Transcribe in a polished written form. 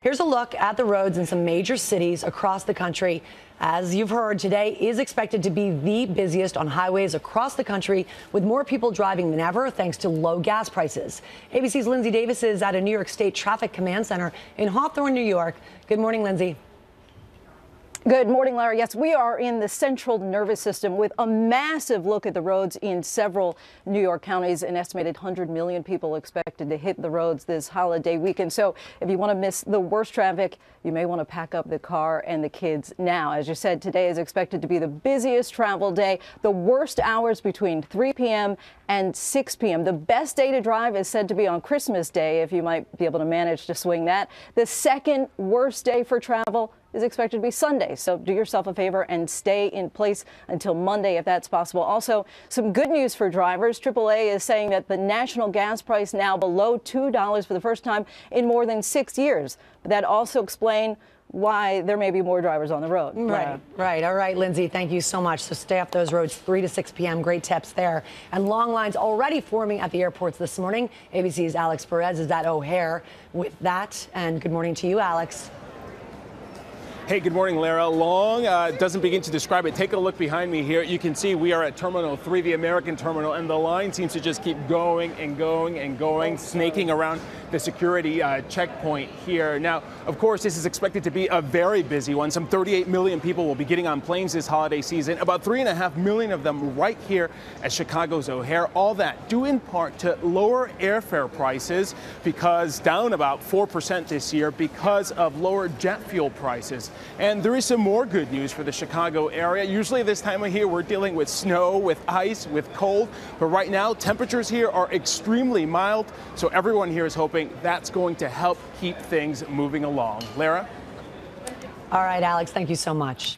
Here's a look at the roads in some major cities across the country. As you've heard, today is expected to be the busiest on highways across the country, with more people driving than ever thanks to low gas prices. ABC's Lindsay Davis is at a New York State Traffic Command Center in Hawthorne, New York. Good morning, Lindsay. Good morning, Larry. Yes, we are in the central nervous system with a massive look at the roads in several New York counties. An estimated 100 million people expected to hit the roads this holiday weekend. So if you want to miss the worst traffic, you may want to pack up the car and the kids now. As you said, today is expected to be the busiest travel day. The worst hours between 3 p.m. and 6 p.m. The best day to drive is said to be on Christmas Day, if you might be able to manage to swing that. The second worst day for travel is expected to be Sunday. So do yourself a favor and stay in place until Monday if that's possible. Also, some good news for drivers. AAA is saying that the national gas price now below $2 for the first time in more than 6 years. But that also explains why there may be more drivers on the road. Right. All right, Lindsay, thank you so much. So stay off those roads 3 to 6 p.m. Great tips there. And long lines already forming at the airports this morning. ABC's Alex Perez is at O'Hare with that. And good morning to you, Alex. Hey, good morning, Lara. Long doesn't begin to describe it. Take a look behind me here. You can see we are at Terminal 3, the American terminal, and the line seems to just keep going and going and going, snaking around the security checkpoint here. Now, of course, this is expected to be a very busy one. Some 38 million people will be getting on planes this holiday season, about 3.5 million of them right here at Chicago's O'Hare. All that due in part to lower airfare prices, because down about 4% this year because of lower jet fuel prices. And there is some more good news for the Chicago area. Usually this time of year, we're dealing with snow, with ice, with cold. But right now, temperatures here are extremely mild. So everyone here is hoping that's going to help keep things moving along. Lara? All right, Alex, thank you so much.